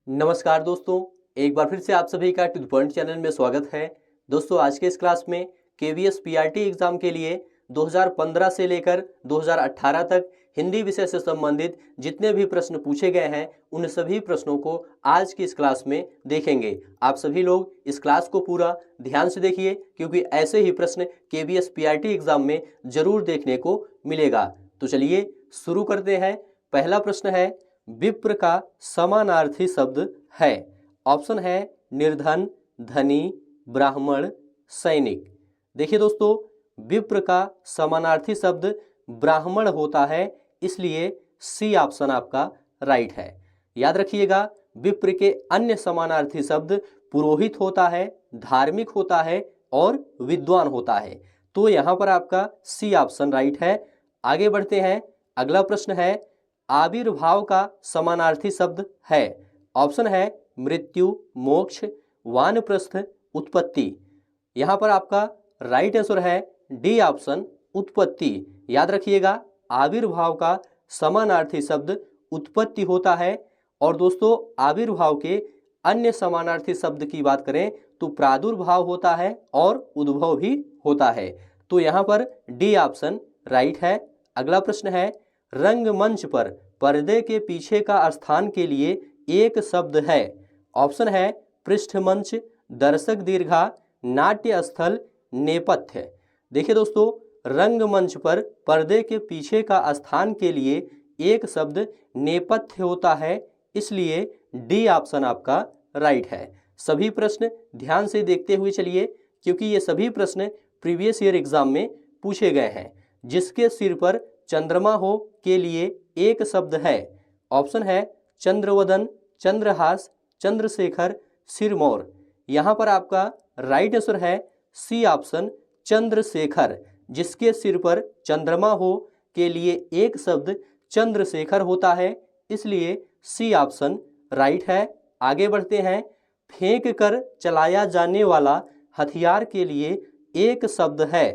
नमस्कार दोस्तों, एक बार फिर से आप सभी का टू द पॉइंट चैनल में स्वागत है। दोस्तों, आज के इस क्लास में केवीएस पीआरटी एग्जाम के लिए 2015 से लेकर 2018 तक हिंदी विषय से संबंधित जितने भी प्रश्न पूछे गए हैं उन सभी प्रश्नों को आज की इस क्लास में देखेंगे। आप सभी लोग इस क्लास को पूरा ध्यान से देखिए, क्योंकि ऐसे ही प्रश्न केवीएस पीआरटी एग्जाम में जरूर देखने को मिलेगा। तो चलिए शुरू करते हैं। पहला प्रश्न है, विप्र का समानार्थी शब्द है। ऑप्शन है निर्धन, धनी, ब्राह्मण, सैनिक। देखिए दोस्तों, विप्र का समानार्थी शब्द ब्राह्मण होता है, इसलिए सी ऑप्शन आपका राइट है। याद रखिएगा, विप्र के अन्य समानार्थी शब्द पुरोहित होता है, धार्मिक होता है और विद्वान होता है। तो यहाँ पर आपका सी ऑप्शन राइट है। आगे बढ़ते हैं। अगला प्रश्न है, आविर्भाव का समानार्थी शब्द है। ऑप्शन है मृत्यु, मोक्ष, वानप्रस्थ, उत्पत्ति। यहाँ पर आपका राइट आंसर है डी ऑप्शन, उत्पत्ति। याद रखिएगा, आविर्भाव का समानार्थी शब्द उत्पत्ति होता है। और दोस्तों, आविर्भाव के अन्य समानार्थी शब्द की बात करें तो प्रादुर्भाव होता है और उद्भव भी होता है। तो यहाँ पर डी ऑप्शन राइट है। अगला प्रश्न है, रंगमंच पर पर्दे के पीछे का स्थान के लिए एक शब्द है। ऑप्शन है पृष्ठमंच, दर्शक दीर्घा, नाट्य स्थल, नेपथ्य। देखिए दोस्तों, रंगमंच पर पर्दे के पीछे का स्थान के लिए एक शब्द नेपथ्य होता है, इसलिए डी ऑप्शन आपका राइट है। सभी प्रश्न ध्यान से देखते हुए चलिए, क्योंकि ये सभी प्रश्न प्रीवियस ईयर एग्जाम में पूछे गए हैं। जिसके सिर पर चंद्रमा हो के लिए एक शब्द है। ऑप्शन है चंद्रवदन, चंद्रहास, चंद्रशेखर, सिरमौर। यहाँ पर आपका राइट आंसर है सी ऑप्शन, चंद्रशेखर। जिसके सिर पर चंद्रमा हो के लिए एक शब्द चंद्रशेखर होता है, इसलिए सी ऑप्शन राइट है। आगे बढ़ते हैं। फेंक कर चलाया जाने वाला हथियार के लिए एक शब्द है।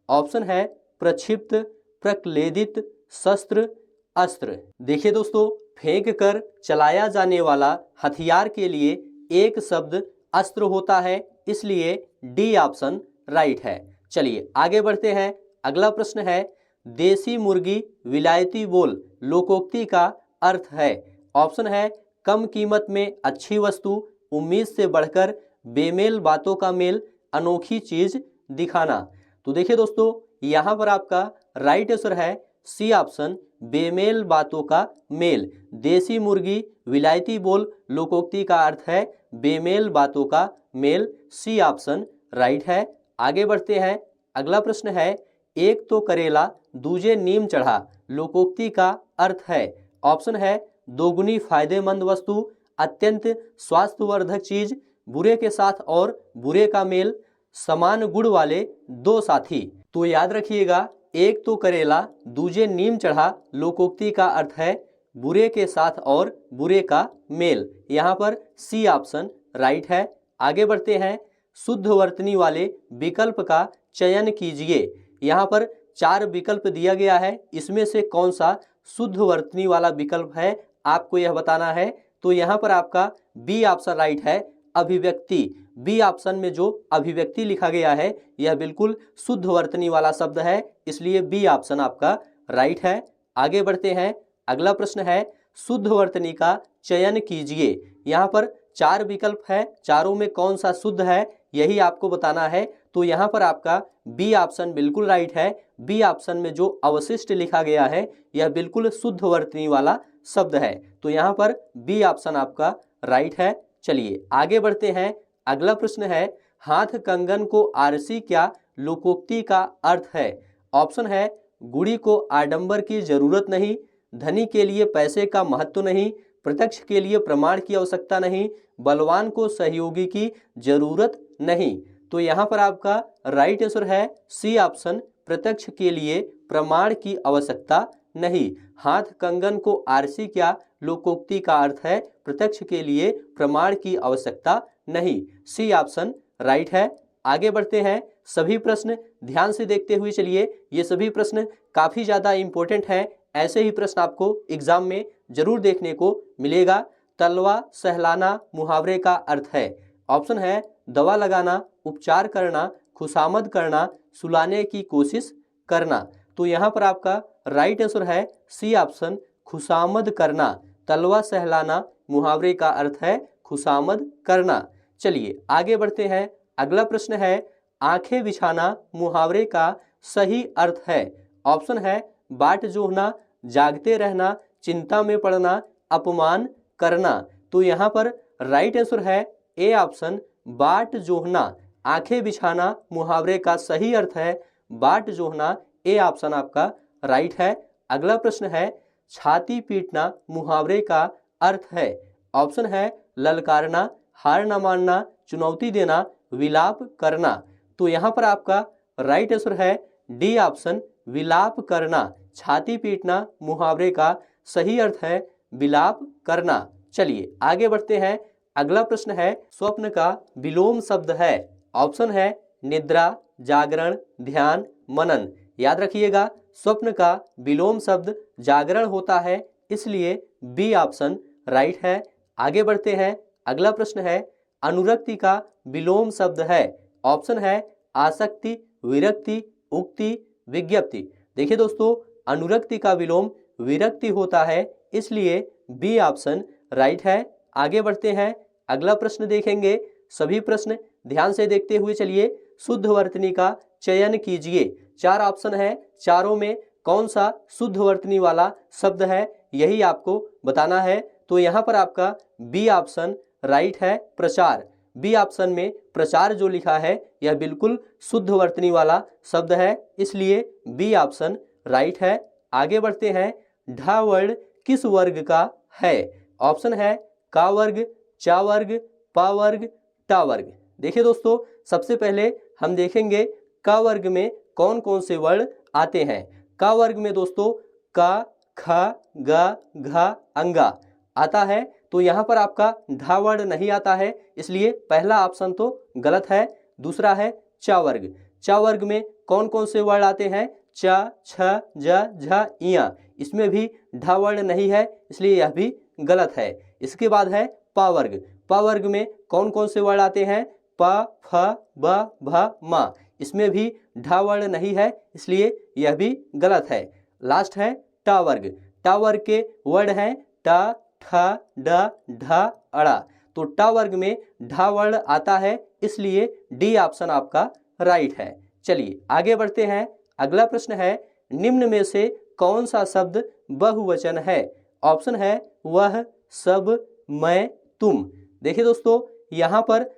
ऑप्शन है प्रक्षिप्त, प्रक्लेदित, शस्त्र, अस्त्र। देखिए दोस्तों, फेंक कर चलाया जाने वाला हथियार के लिए एक शब्द अस्त्र होता है, इसलिए डी ऑप्शन राइट है। चलिए आगे बढ़ते हैं। अगला प्रश्न है, देसी मुर्गी विलायती बोल लोकोक्ति का अर्थ है। ऑप्शन है कम कीमत में अच्छी वस्तु, उम्मीद से बढ़कर, बेमेल बातों का मेल, अनोखी चीज दिखाना। तो देखिए दोस्तों, यहाँ पर आपका राइट आंसर है सी ऑप्शन, बेमेल बातों का मेल। देसी मुर्गी विलायती बोल लोकोक्ति का अर्थ है बेमेल बातों का मेल। सी ऑप्शन राइट है। आगे बढ़ते हैं। अगला प्रश्न है, एक तो करेला दूजे नीम चढ़ा लोकोक्ति का अर्थ है। ऑप्शन है दोगुनी फायदेमंद वस्तु, अत्यंत स्वास्थ्यवर्धक चीज, बुरे के साथ और बुरे का मेल, समान गुण वाले दो साथी। तो याद रखिएगा, एक तो करेला दूजे नीम चढ़ा लोकोक्ति का अर्थ है बुरे के साथ और बुरे का मेल। यहाँ पर सी ऑप्शन राइट है। आगे बढ़ते हैं। शुद्ध वर्तनी वाले विकल्प का चयन कीजिए। यहाँ पर 4 विकल्प दिया गया है, इसमें से कौन सा शुद्ध वर्तनी वाला विकल्प है आपको यह बताना है। तो यहाँ पर आपका बी ऑप्शन राइट है, अभिव्यक्ति। बी ऑप्शन में जो अभिव्यक्ति लिखा गया है यह बिल्कुल शुद्ध वर्तनी वाला शब्द है, इसलिए बी ऑप्शन आपका राइट है। आगे बढ़ते हैं। अगला प्रश्न है, शुद्ध वर्तनी का चयन कीजिए। यहाँ पर 4 विकल्प है, चारों में कौन सा शुद्ध है यही आपको बताना है। तो यहाँ पर आपका बी ऑप्शन बिल्कुल राइट है। बी ऑप्शन में जो अवशिष्ट लिखा गया है यह बिल्कुल शुद्ध वर्तनी वाला शब्द है। तो यहाँ पर बी ऑप्शन आपका राइट है। चलिए आगे बढ़ते हैं। अगला प्रश्न है, हाथ कंगन को आरसी क्या लोकोक्ति का अर्थ है। ऑप्शन है गुड़ी को आडंबर की जरूरत नहीं, धनी के लिए पैसे का महत्व नहीं, प्रत्यक्ष के लिए प्रमाण की आवश्यकता नहीं, बलवान को सहयोगी की जरूरत नहीं। तो यहाँ पर आपका राइट आंसर है सी ऑप्शन, प्रत्यक्ष के लिए प्रमाण की आवश्यकता नहीं। हाथ कंगन को आरसी क्या लोकोक्ति का अर्थ है प्रत्यक्ष के लिए प्रमाण की आवश्यकता नहीं। सी ऑप्शन राइट है। आगे बढ़ते हैं। सभी प्रश्न ध्यान से देखते हुए चलिए, ये सभी प्रश्न काफी ज्यादा इंपॉर्टेंट हैं। ऐसे ही प्रश्न आपको एग्जाम में जरूर देखने को मिलेगा। तलवा सहलाना मुहावरे का अर्थ है? ऑप्शन है दवा लगाना, उपचार करना, खुशामद करना, सुलाने की कोशिश करना। तो यहाँ पर आपका राइट आंसर है सी ऑप्शन, खुशामद करना। तलवा सहलाना मुहावरे का अर्थ है खुशामद करना। चलिए आगे बढ़ते हैं। अगला प्रश्न है आंखें बिछाना मुहावरे का सही अर्थ है? ऑप्शन है बाट जोहना, जागते रहना, चिंता में पड़ना, अपमान करना। तो यहाँ पर राइट आंसर है ए ऑप्शन, बाट जोहना। आंखें बिछाना मुहावरे का सही अर्थ है बाट जोहना। ए ऑप्शन आपका राइट है। अगला प्रश्न है छाती पीटना मुहावरे का अर्थ है? ऑप्शन है ललकारना, हार न मानना, चुनौती देना, विलाप करना। तो यहाँ पर आपका राइट आंसर है डी ऑप्शन, विलाप करना। छाती पीटना मुहावरे का सही अर्थ है विलाप करना। चलिए आगे बढ़ते हैं। अगला प्रश्न है स्वप्न का विलोम शब्द है? ऑप्शन है निद्रा, जागरण, ध्यान, मनन। याद रखिएगा स्वप्न का विलोम शब्द जागरण होता है, इसलिए बी ऑप्शन राइट है। आगे बढ़ते हैं। अगला प्रश्न है अनुरक्ति का विलोम शब्द है? ऑप्शन है आसक्ति, विरक्ति, उक्ति, विज्ञप्ति। देखिए दोस्तों अनुरक्ति का विलोम विरक्ति होता है, इसलिए बी ऑप्शन राइट है। आगे बढ़ते हैं। अगला प्रश्न देखेंगे। सभी प्रश्न ध्यान से देखते हुए चलिए। शुद्ध वर्तनी का चयन कीजिए। 4 ऑप्शन है, चारों में कौन सा शुद्ध वर्तनी वाला शब्द है यही आपको बताना है। तो यहाँ पर आपका बी ऑप्शन राइट है, प्रचार। बी ऑप्शन में प्रचार जो लिखा है यह बिल्कुल शुद्ध वर्तनी वाला शब्द है, इसलिए बी ऑप्शन राइट है। आगे बढ़ते हैं। ढ वर्ण किस वर्ग का है? ऑप्शन है का वर्ग, चा वर्ग, पा वर्ग, टा वर्ग। देखिए दोस्तों सबसे पहले हम देखेंगे का वर्ग में कौन कौन से वर्ण आते हैं। का वर्ग में दोस्तों का, ख, ग, घ, अंगा आता है। तो यहाँ पर आपका ढा वर्ण नहीं आता है, इसलिए पहला ऑप्शन तो गलत है। दूसरा है चा वर्ग। चा वर्ग में कौन कौन से वर्ण आते हैं? च, छ, ज, झ, इया। इसमें भी ढा वर्ण नहीं है, इसलिए यह भी गलत है। इसके बाद है पा वर्ग। पा वर्ग में कौन कौन से वर्ण आते हैं? प, फ, ब, भ, म। इसमें भी ढा वर्ण नहीं है, इसलिए यह भी गलत है। लास्ट है टा वर्ग। टा वर्ग के वर्ण हैं ट, ठ, ड, ढ, अड़ा। तो टा वर्ग में ढा वर्ण आता है, इसलिए डी ऑप्शन आपका राइट है। चलिए आगे बढ़ते हैं। अगला प्रश्न है निम्न में से कौन सा शब्द बहुवचन है? ऑप्शन है वह, सब, मैं, तुम। देखिए दोस्तों यहाँ पर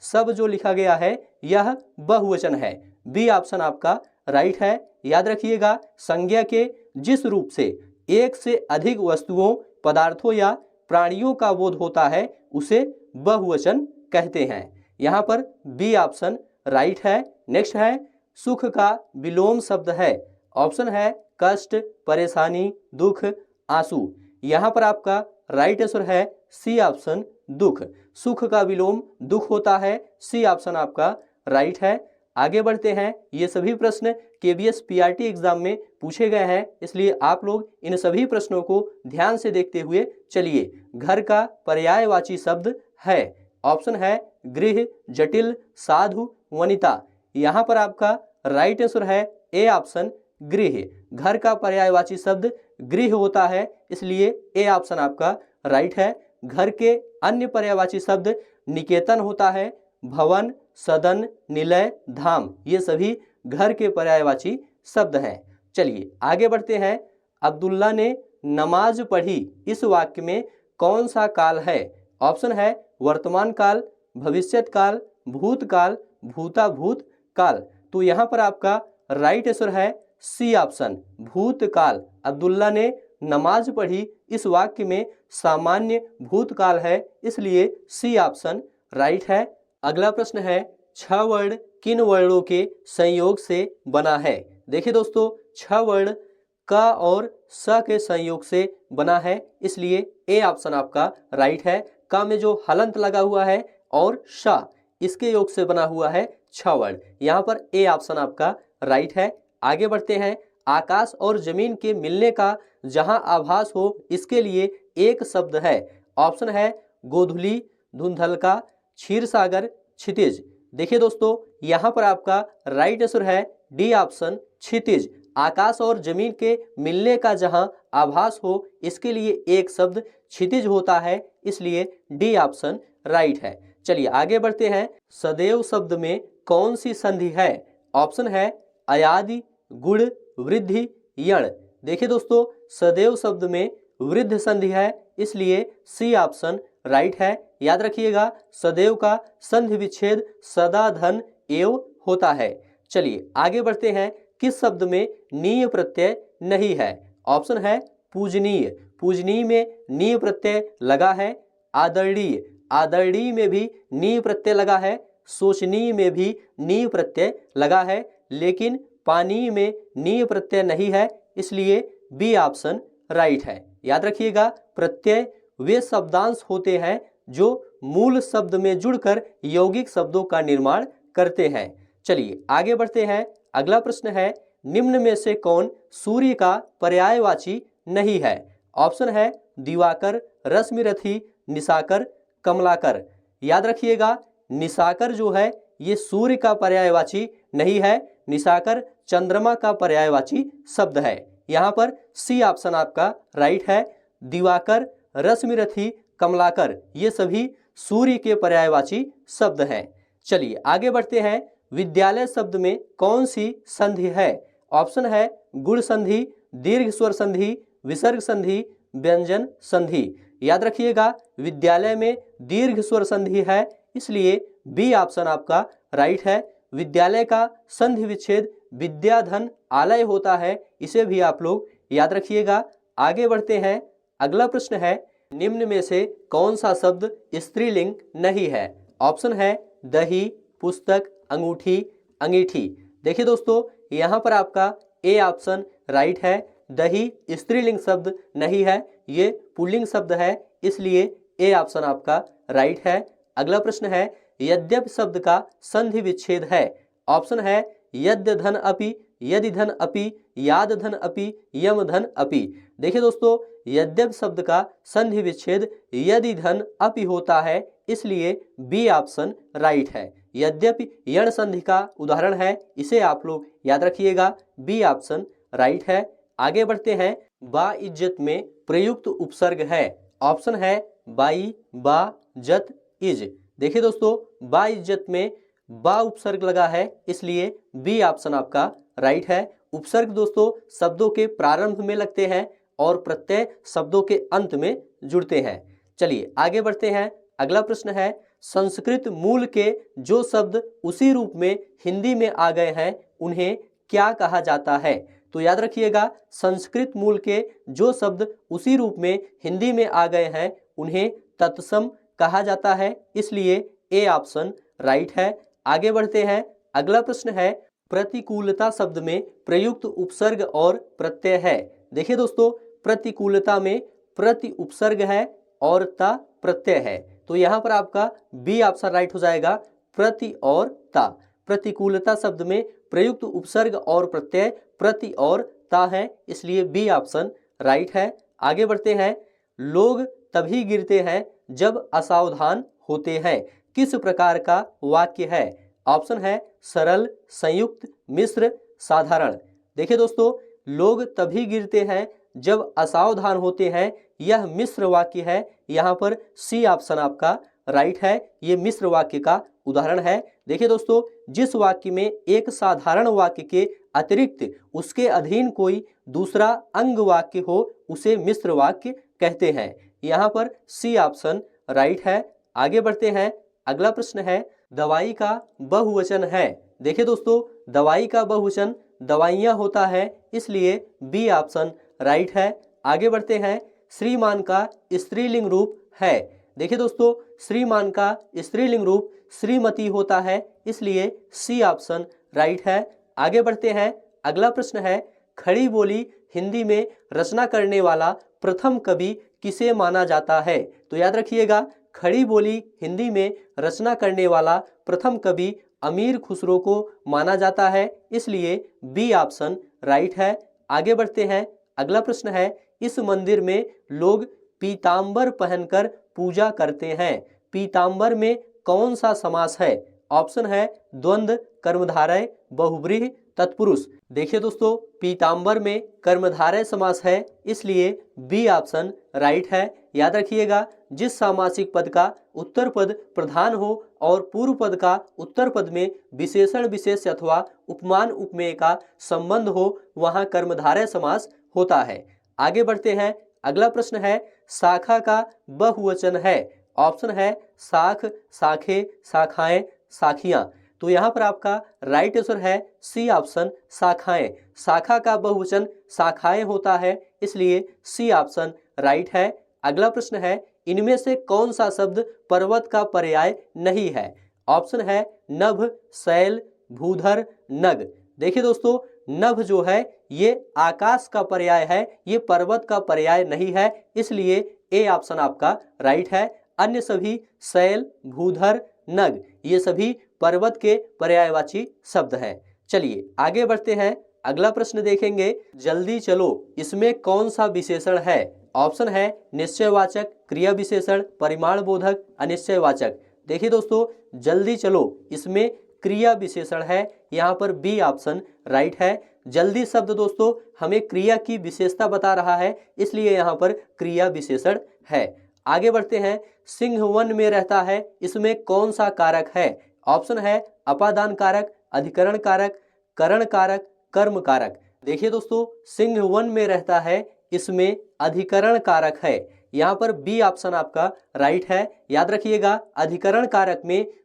सब जो लिखा गया है यह बहुवचन है। बी ऑप्शन आपका राइट है। याद रखिएगा संज्ञा के जिस रूप से एक से अधिक वस्तुओं, पदार्थों या प्राणियों का बोध होता है उसे बहुवचन कहते हैं। यहाँ पर बी ऑप्शन राइट है। नेक्स्ट है सुख का विलोम शब्द है? ऑप्शन है कष्ट, परेशानी, दुख, आंसू। यहाँ पर आपका राइट आंसर है सी ऑप्शन, दुख। सुख का विलोम दुख होता है, सी ऑप्शन आपका राइट है। आगे बढ़ते हैं। ये सभी प्रश्न केवीएस पीआरटी एग्जाम में पूछे गए हैं, इसलिए आप लोग इन सभी प्रश्नों को ध्यान से देखते हुए चलिए। घर का पर्यायवाची शब्द है? ऑप्शन है गृह, जटिल, साधु, वनिता। यहाँ पर आपका राइट आंसर है ए ऑप्शन, गृह। घर का पर्यायवाची शब्द गृह होता है, इसलिए ए ऑप्शन आपका राइट है। घर के अन्य पर्यायवाची शब्द निकेतन होता है, भवन, सदन, निलय, धाम। ये सभी घर के पर्यायवाची शब्द हैं। चलिए आगे बढ़ते हैं। अब्दुल्ला ने नमाज पढ़ी इस वाक्य में कौन सा काल है? ऑप्शन है वर्तमान काल, भविष्यत काल, भूतकाल, भूताभूत काल। तो यहाँ पर आपका राइट आंसर है सी ऑप्शन, भूतकाल। अब्दुल्ला ने नमाज पढ़ी इस वाक्य में सामान्य भूतकाल है, इसलिए सी ऑप्शन राइट है। अगला प्रश्न है 6 वर्ण किन वर्णों के संयोग से बना है? देखिए दोस्तों 6 वर्ण क और स के संयोग से बना है, इसलिए ए ऑप्शन आपका राइट है। क में जो हलंत लगा हुआ है और श इसके योग से बना हुआ है 6 वर्ण। यहाँ पर ए ऑप्शन आपका राइट है। आगे बढ़ते हैं। आकाश और जमीन के मिलने का जहां आभास हो इसके लिए एक शब्द है। ऑप्शन है गोधुली, धुंधलका, क्षीरसागर, क्षितिज। देखिए दोस्तों, यहाँ पर आपका राइट आंसर है डी ऑप्शन क्षितिज। आकाश और जमीन के मिलने का जहां आभास हो, इसके लिए एक शब्द क्षितिज होता है, इसलिए डी ऑप्शन राइट है। चलिए आगे बढ़ते हैं। सदैव शब्द में कौन सी संधि है? ऑप्शन है अयादि, गुण, वृद्धि, यण। देखिए दोस्तों, सदैव शब्द में वृद्ध संधि है, इसलिए सी ऑप्शन राइट है। याद रखिएगा, सदैव का संधि विच्छेद सदा धन एव होता है। चलिए आगे बढ़ते हैं। किस शब्द में नीय प्रत्यय नहीं है? ऑप्शन है पूजनीय, पूजनीय में नीय प्रत्यय लगा है। आदरणीय, आदरणीय में भी नीय प्रत्यय लगा है। शोचनीय में भी नीय प्रत्यय लगा है, लेकिन पानीय में नीय प्रत्यय नहीं है, इसलिए बी ऑप्शन राइट है। याद रखिएगा, प्रत्यय वे शब्दांश होते हैं जो मूल शब्द में जुड़कर यौगिक शब्दों का निर्माण करते हैं। चलिए आगे बढ़ते हैं। अगला प्रश्न है, निम्न में से कौन सूर्य का पर्यायवाची नहीं है? ऑप्शन है दिवाकर, रश्मिरथी, निशाकर, कमलाकर। याद रखिएगा, निशाकर जो है ये सूर्य का पर्यायवाची नहीं है, निशाकर चंद्रमा का पर्यायवाची शब्द है। यहाँ पर सी ऑप्शन आपका राइट है। दिवाकर, रश्मिरथी, कमलाकर ये सभी सूर्य के पर्यायवाची शब्द हैं। चलिए आगे बढ़ते हैं। विद्यालय शब्द में कौन सी संधि है? ऑप्शन है गुण संधि, दीर्घ स्वर संधि, विसर्ग संधि, व्यंजन संधि। याद रखिएगा, विद्यालय में दीर्घ स्वर संधि है, इसलिए बी ऑप्शन आपका राइट है। विद्यालय का संधि विच्छेद विद्याधन आलय होता है, इसे भी आप लोग याद रखिएगा। आगे बढ़ते हैं। अगला प्रश्न है, निम्न में से कौन सा शब्द स्त्रीलिंग नहीं है? ऑप्शन है दही, पुस्तक, अंगूठी, अंगीठी। देखिए दोस्तों, यहाँ पर आपका ए ऑप्शन राइट है। दही स्त्रीलिंग शब्द नहीं है, ये पुल्लिंग शब्द है, इसलिए ए ऑप्शन आपका राइट है। अगला प्रश्न है, यद्यप शब्द का संधि विच्छेद है। ऑप्शन है यद्य धन अपि, यदि धन अपि, याद धन अपि, यम धन अपि। देखिए दोस्तों, यद्यप शब्द का संधि विच्छेद यदि धन अपि होता है, इसलिए बी ऑप्शन राइट है। यद्यपि यण संधि का उदाहरण है, इसे आप लोग याद रखिएगा, बी ऑप्शन राइट है। आगे बढ़ते हैं। बा इज्जत में प्रयुक्त उपसर्ग है। ऑप्शन है बाई, बा, जत, इज। देखिए दोस्तों, बा इज्जत में बा उपसर्ग लगा है, इसलिए बी ऑप्शन आपका राइट है। उपसर्ग दोस्तों शब्दों के प्रारंभ में लगते हैं और प्रत्यय शब्दों के अंत में जुड़ते हैं। चलिए आगे बढ़ते हैं। अगला प्रश्न है, संस्कृत मूल के जो शब्द उसी रूप में हिंदी में आ गए हैं, उन्हें क्या कहा जाता है? तो याद रखिएगा, संस्कृत मूल के जो शब्द उसी रूप में हिंदी में आ गए हैं, उन्हें तत्सम कहा जाता है, इसलिए ए ऑप्शन राइट है। आगे बढ़ते हैं। अगला प्रश्न है, प्रतिकूलता शब्द में प्रयुक्त उपसर्ग और प्रत्यय है। देखिए दोस्तों, प्रतिकूलता में प्रति उपसर्ग है और ता प्रत्यय है, तो यहाँ पर आपका बी ऑप्शन राइट हो जाएगा, प्रति और ता। प्रतिकूलता शब्द में प्रयुक्त उपसर्ग और प्रत्यय प्रति और ता है, इसलिए बी ऑप्शन राइट है। आगे बढ़ते हैं। लोग तभी गिरते हैं जब असावधान होते हैं, किस प्रकार का वाक्य है? ऑप्शन है सरल, संयुक्त, मिश्र, साधारण। देखिए दोस्तों, लोग तभी गिरते हैं जब असावधान होते हैं, यह मिश्र वाक्य है। यहाँ पर सी ऑप्शन आपका राइट है, ये मिश्र वाक्य का उदाहरण है। देखिए दोस्तों, जिस वाक्य में एक साधारण वाक्य के अतिरिक्त उसके अधीन कोई दूसरा अंग वाक्य हो, उसे मिश्र वाक्य कहते हैं। यहाँ पर सी ऑप्शन राइट है। आगे बढ़ते हैं। अगला प्रश्न है, दवाई का बहुवचन है। देखिए दोस्तों, दवाई का बहुवचन दवाइयाँ होता है, इसलिए बी ऑप्शन राइट है। आगे बढ़ते हैं। श्रीमान का स्त्रीलिंग रूप है। देखिए दोस्तों, श्रीमान का स्त्रीलिंग रूप श्रीमती होता है, इसलिए सी ऑप्शन राइट है। आगे बढ़ते हैं। अगला प्रश्न है, खड़ी बोली हिंदी में रचना करने वाला प्रथम कवि किसे माना जाता है? तो याद रखिएगा, खड़ी बोली हिंदी में रचना करने वाला प्रथम कवि अमीर खुसरो को माना जाता है, इसलिए बी ऑप्शन राइट है। आगे बढ़ते हैं। अगला प्रश्न है, इस मंदिर में लोग पीतांबर पहनकर पूजा करते हैं। पीताम्बर में कौन सा समास है? ऑप्शन है द्वंद्व, कर्मधारय, बहुव्रीहि, तत्पुरुष। देखिए दोस्तों, पीताम्बर में कर्मधारय समास है, इसलिए बी ऑप्शन राइट है। याद रखिएगा, जिस सामासिक पद का उत्तर पद प्रधान हो और पूर्व पद का उत्तर पद में विशेषण विशेष अथवा उपमान उपमेय का संबंध हो, वहां कर्मधारय समास होता है। आगे बढ़ते हैं। अगला प्रश्न है, शाखा का बहुवचन है। ऑप्शन है शाख, शाखे, शाखाएं, शाखियां। तो यहाँ पर आपका राइट आंसर है सी ऑप्शन, शाखाएं। शाखा का बहुवचन शाखाएं होता है, इसलिए सी ऑप्शन राइट है। अगला प्रश्न है, इनमें से कौन सा शब्द पर्वत का पर्याय नहीं है? ऑप्शन है नभ, शैल, भूधर, नग। देखिए दोस्तों, नभ जो है ये आकाश का पर्याय है, ये पर्वत का पर्याय नहीं है, इसलिए ए ऑप्शन आपका राइट है। अन्य सभी शैल, भूधर, नग ये सभी पर्वत के पर्यायवाची शब्द हैं। चलिए आगे बढ़ते हैं। अगला प्रश्न देखेंगे, जल्दी चलो, इसमें कौन सा विशेषण है? ऑप्शन है निश्चयवाचक, क्रिया विशेषण, परिमाण बोधक, अनिश्चयवाचक। देखिए दोस्तों, जल्दी चलो इसमें क्रिया विशेषण है, यहाँ पर बी ऑप्शन राइट है। जल्दी शब्द दोस्तों हमें क्रिया की विशेषता बता रहा है, इसलिए यहाँ पर क्रिया विशेषण है। आगे बढ़ते हैं। सिंह वन में रहता है, इसमें कौन सा कारक है? ऑप्शन है अपादान कारक, अधिकरण कारक, करण कारक, कर्म कारक। देखिए दोस्तों, सिंह वन में रहता है, इसमें अधिकरण कारक है, यहाँ पर बी ऑप्शन आपका राइट है। याद रखिएगा, अधिकरण कारक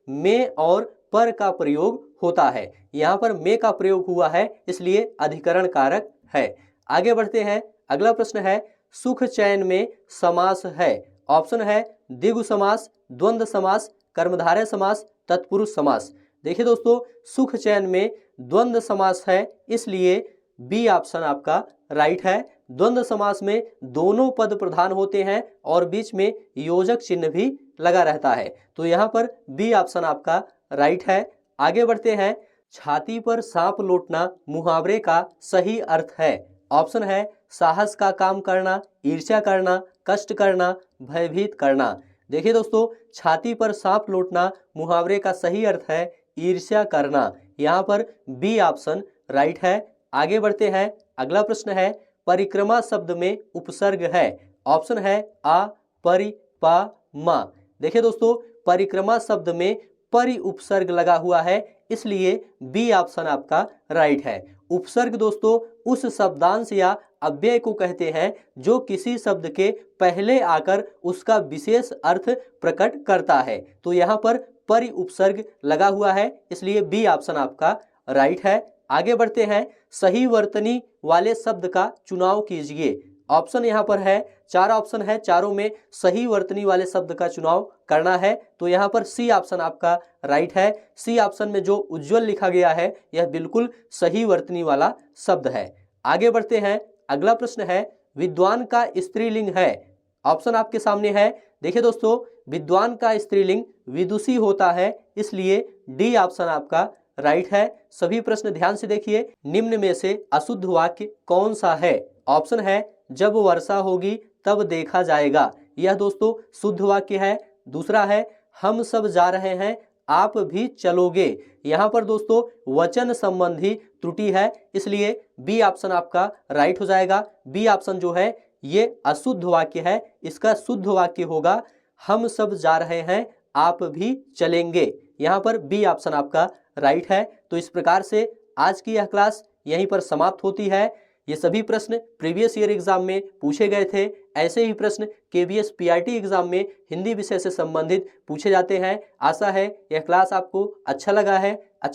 में और पर का प्रयोग होता है, यहाँ पर में का प्रयोग हुआ है, इसलिए अधिकरण कारक है। आगे बढ़ते हैं। अगला प्रश्न है, सुख चयन में समास है। ऑप्शन है द्विगु समास, द्वंद्व समास, कर्मधारय समास, तत्पुरुष समास। देखिए दोस्तों, सुख चयन में द्वंद्व समास है, इसलिए बी ऑप्शन आपका राइट है। द्वंद्व समास में दोनों पद प्रधान होते हैं और बीच में योजक चिन्ह भी लगा रहता है, तो यहाँ पर बी ऑप्शन आपका राइट है। आगे बढ़ते हैं। छाती पर सांप लौटना मुहावरे का सही अर्थ है। ऑप्शन है साहस का काम करना, ईर्ष्या करना, कष्ट करना, भयभीत करना। देखिए दोस्तों, छाती पर सांप लौटना मुहावरे का सही अर्थ है ईर्ष्या करना, यहाँ पर बी ऑप्शन राइट है। आगे बढ़ते हैं। अगला प्रश्न है, परिक्रमा शब्द में उपसर्ग है। ऑप्शन है आ, परि, पा, मा। देखिए दोस्तों, परिक्रमा शब्द में परि उपसर्ग लगा हुआ है, इसलिए बी ऑप्शन आपका राइट है। उपसर्ग दोस्तों उस शब्दांश या अव्यय को कहते हैं जो किसी शब्द के पहले आकर उसका विशेष अर्थ प्रकट करता है, तो यहाँ पर परि उपसर्ग लगा हुआ है, इसलिए बी ऑप्शन आपका राइट है। आगे बढ़ते हैं। सही वर्तनी वाले शब्द का चुनाव कीजिए। ऑप्शन यहाँ पर है, चार ऑप्शन है, चारों में सही वर्तनी वाले शब्द का चुनाव करना है, तो यहाँ पर सी ऑप्शन आपका राइट है। सी ऑप्शन में जो उज्जवल लिखा गया है यह बिल्कुल सही वर्तनी वाला शब्द है। आगे बढ़ते हैं। अगला प्रश्न है, विद्वान का स्त्रीलिंग है। ऑप्शन आपके सामने है। देखिए दोस्तों, विद्वान का स्त्रीलिंग विदुषी होता है, इसलिए डी ऑप्शन आपका राइट है। सभी प्रश्न ध्यान से देखिए। निम्न में से अशुद्ध वाक्य कौन सा है? ऑप्शन है जब वर्षा होगी तब देखा जाएगा, यह दोस्तों शुद्ध वाक्य है। दूसरा है हम सब जा रहे हैं आप भी चलोगे, यहाँ पर दोस्तों वचन संबंधी त्रुटि है, इसलिए बी ऑप्शन आपका राइट हो जाएगा। बी ऑप्शन जो है ये अशुद्ध वाक्य है, इसका शुद्ध वाक्य होगा हम सब जा रहे हैं आप भी चलेंगे, यहाँ पर बी ऑप्शन आपका राइट है। तो इस प्रकार से आज की यह क्लास यहीं पर समाप्त होती है। ये सभी प्रश्न प्रीवियस ईयर एग्जाम में पूछे गए थे। ऐसे ही प्रश्न केवीएस पीआरटी एग्जाम में हिंदी विषय से संबंधित पूछे जाते हैं। आशा है यह क्लास आपको अच्छा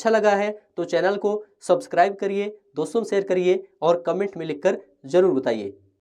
लगा है तो चैनल को सब्सक्राइब करिए, दोस्तों शेयर करिए और कमेंट में लिखकर जरूर बताइए।